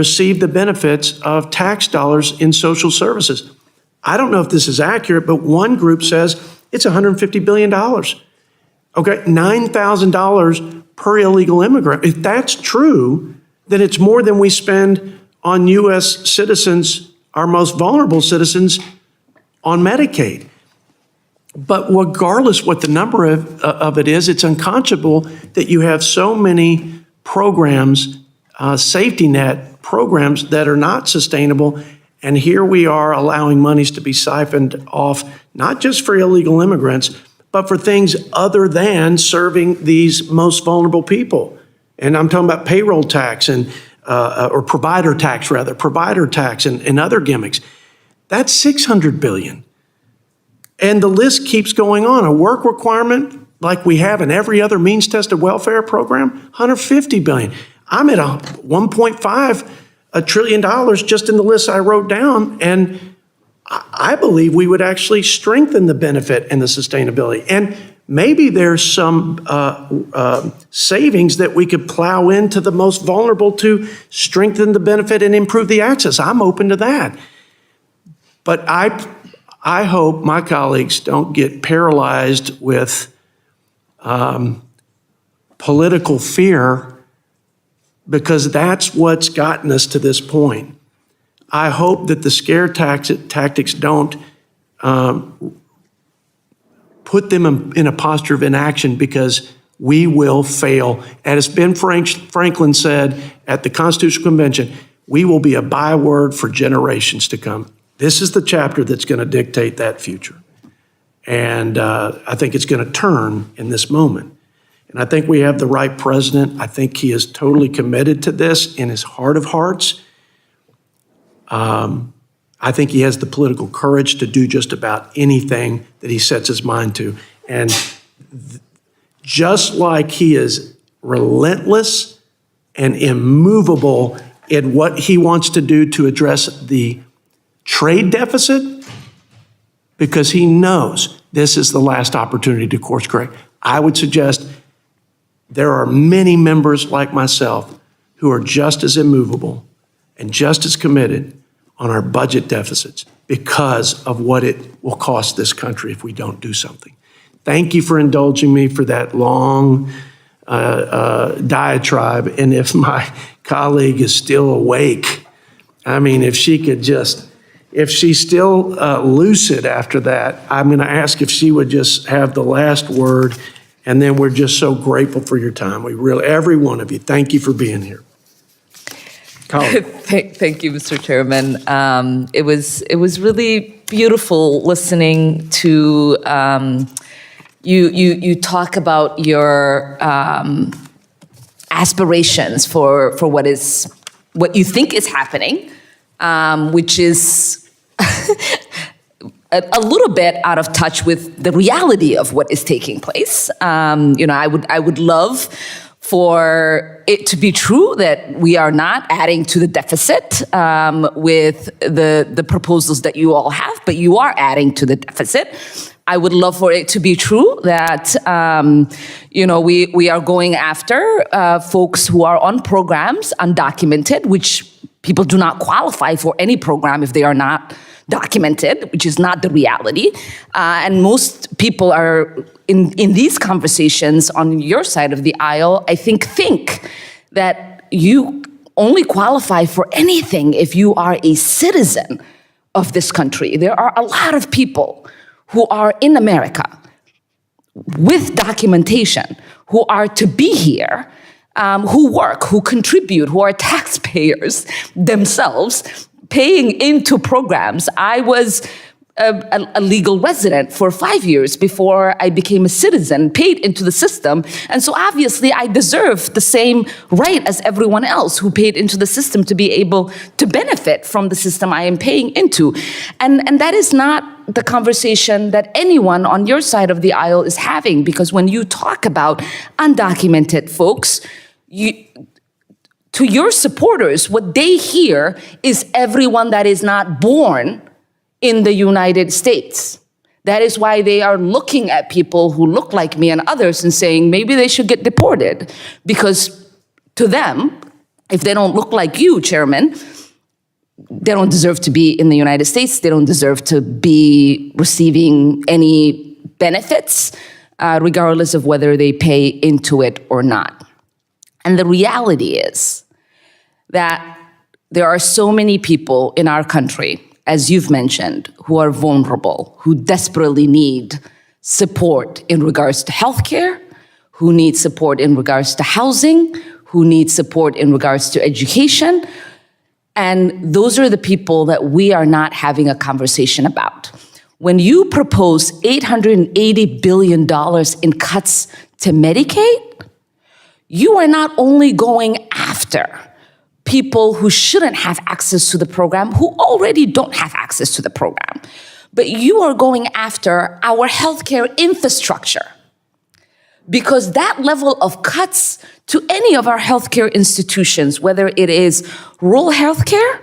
receive the benefits of tax dollars in social services. I don't know if this is accurate, but one group says it's $150 billion. Okay, $9,000 per illegal immigrant. If that's true, then it's more than we spend on U.S. citizens, our most vulnerable citizens, on Medicaid. But regardless what the number of it is, it's unconscionable that you have so many programs, safety net programs that are not sustainable. And here we are allowing monies to be siphoned off, not just for illegal immigrants, but for things other than serving these most vulnerable people. And I'm talking about payroll tax and or provider tax and other gimmicks. That's $600 billion. And the list keeps going on. A work requirement like we have in every other means-tested welfare program, $150 billion. I'm at $1.5 trillion just in the list I wrote down, and I believe we would actually strengthen the benefit and the sustainability. And maybe there's some savings that we could plow into the most vulnerable to strengthen the benefit and improve the access. I'm open to that. But I hope my colleagues don't get paralyzed with political fear, because that's what's gotten us to this point. I hope that the scare tactics don't put them in a posture of inaction, because we will fail. As Ben Franklin said at the Constitutional Convention, we will be a byword for generations to come. This is the chapter that's going to dictate that future. And I think it's going to turn in this moment. And I think we have the right president. I think he is totally committed to this in his heart of hearts. I think he has the political courage to do just about anything that he sets his mind to. And just like he is relentless and immovable in what he wants to do to address the trade deficit, because he knows this is the last opportunity to course correct, I would suggest there are many members like myself who are just as immovable and just as committed on our budget deficits because of what it will cost this country if we don't do something. Thank you for indulging me for that long diatribe. And if my colleague is still awake, I mean, if she's still lucid after that, I'm going to ask if she would just have the last word. And then we're just so grateful for your time. We really, every one of you, thank you for being here. Thank you, Mr. Chairman. It was really beautiful listening to you talk about your aspirations for what you think is happening, which is a little bit out of touch with the reality of what is taking place. I would love for it to be true that we are not adding to the deficit with the proposals that you all have, but you are adding to the deficit. I would love for it to be true that we are going after folks who are on programs undocumented, which people do not qualify for any program if they are not documented, which is not the reality. And most people are in these conversations on your side of the aisle, I think that you only qualify for anything if you are a citizen of this country. There are a lot of people who are in America with documentation, who are to be here, who work, who contribute, who are taxpayers themselves, paying into programs. I was a legal resident for 5 years before I became a citizen, paid into the system. And so obviously I deserve the same right as everyone else who paid into the system to be able to benefit from the system I am paying into. And that is not the conversation that anyone on your side of the aisle is having, because when you talk about undocumented folks, to your supporters, what they hear is everyone that is not born in the United States. That is why they are looking at people who look like me and others and saying maybe they should get deported, because to them, If they don't look like you, Chairman, they don't deserve to be in the United States. They don't deserve to be receiving any benefits, regardless of whether they pay into it or not. And the reality is that there are so many people in our country, as you've mentioned, who are vulnerable, who desperately need support in regards to healthcare, who need support in regards to housing, who need support in regards to education. And those are the people that we are not having a conversation about. When you propose $880 billion in cuts to Medicaid, you are not only going after people who shouldn't have access to the program, who already don't have access to the program, but you are going after our healthcare infrastructure. Because that level of cuts to any of our healthcare institutions, whether it is rural healthcare,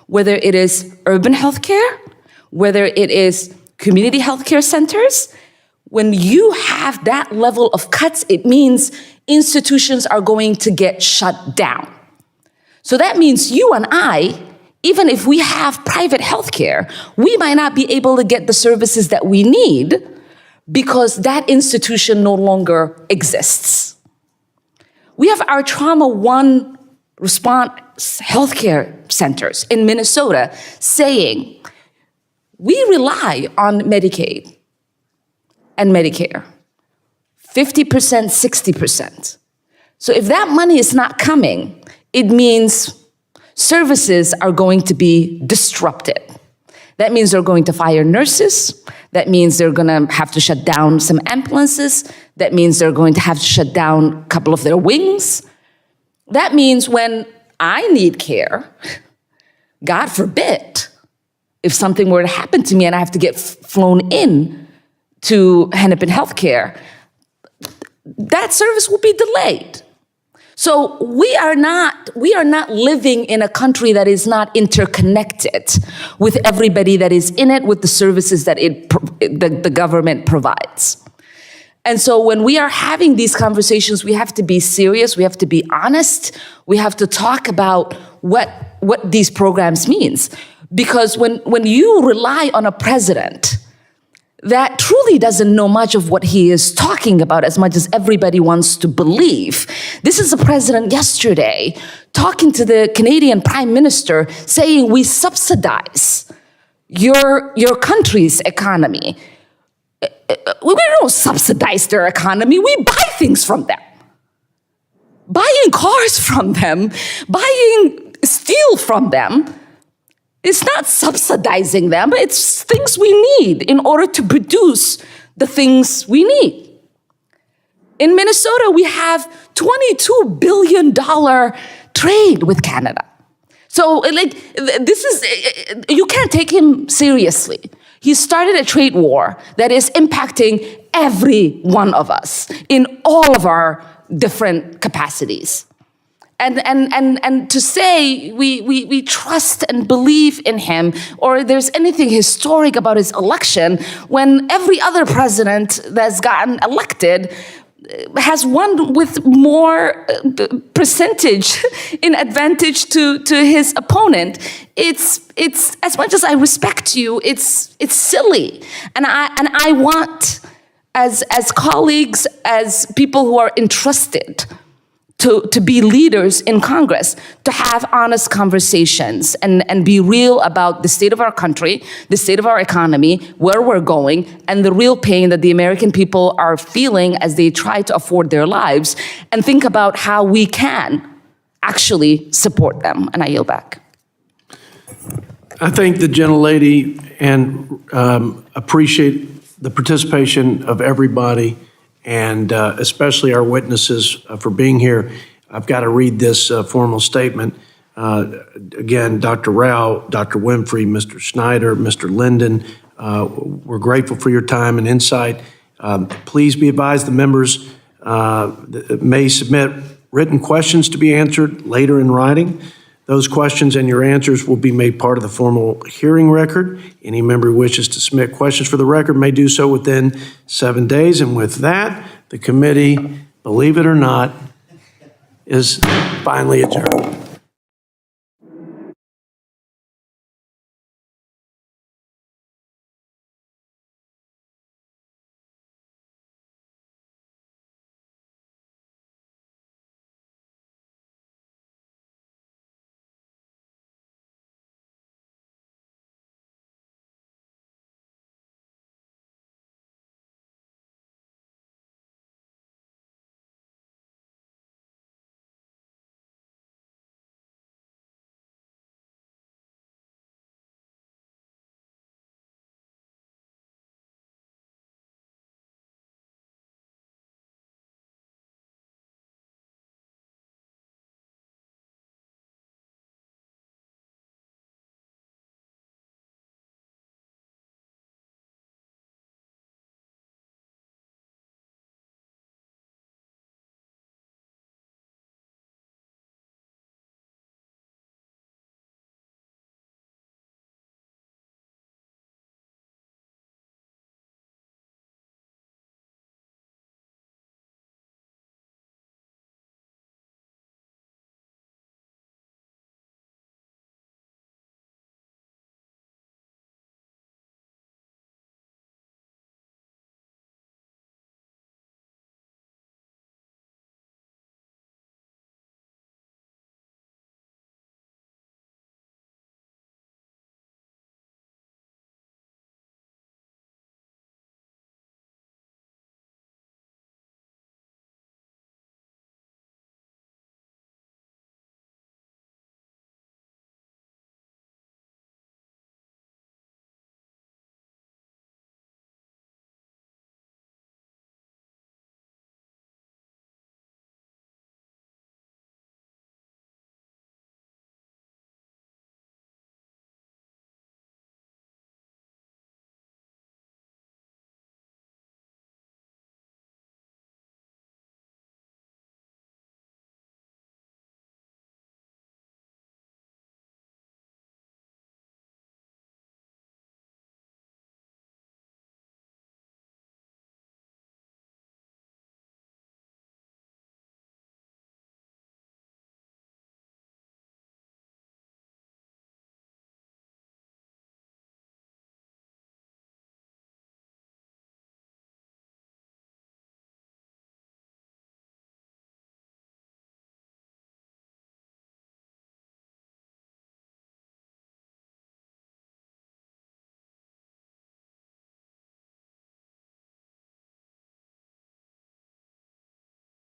whether it is urban healthcare, whether it is community healthcare centers, when you have that level of cuts, it means institutions are going to get shut down. So that means you and I, even if we have private healthcare, we might not be able to get the services that we need because that institution no longer exists. We have our Trauma One response healthcare centers in Minnesota saying, we rely on Medicaid and Medicare, 50%, 60%. So if that money is not coming, it means services are going to be disrupted. That means they're going to fire nurses. That means they're going to have to shut down some ambulances. That means they're going to have to shut down a couple of their wings. That means when I need care, God forbid, if something were to happen to me and I have to get flown in to Hennepin Healthcare, that service will be delayed. So we are not living in a country that is not interconnected with everybody that is in it, with the services that the government provides. And so when we are having these conversations, we have to be serious, we have to be honest, we have to talk about what these programs means. Because when you rely on a president that truly doesn't know much of what he is talking about as much as everybody wants to believe. This is the president yesterday talking to the Canadian Prime Minister saying we subsidize your country's economy. We don't subsidize their economy, we buy things from them. Buying cars from them, buying steel from them, it's not subsidizing them, it's things we need in order to produce the things we need. In Minnesota, we have $22 billion trade with Canada. So this is, you can't take him seriously. He started a trade war that is impacting every one of us in all of our different capacities. And to say we trust and believe in him, or there's anything historic about his election, when every other president that's gotten elected has won with more percentage in advantage to his opponent. It's as much as I respect you, it's silly, and I want as colleagues, as people who are entrusted to be leaders in Congress, to have honest conversations and be real about the state of our country, the state of our economy, where we're going, and the real pain that the American people are feeling as they try to afford their lives, and think about how we can actually support them. And I yield back. I thank the gentlelady and appreciate the participation of everybody, and especially our witnesses for being here. I've got to read this formal statement. Again, Dr. Rao, Dr. Winfrey, Mr. Schneider, Mr. Linden, we're grateful for your time and insight. Please be advised the members may submit written questions to be answered later in writing. Those questions and your answers will be made part of the formal hearing record. Any member who wishes to submit questions for the record may do so within 7 days. And with that, the committee, believe it or not, is finally adjourned.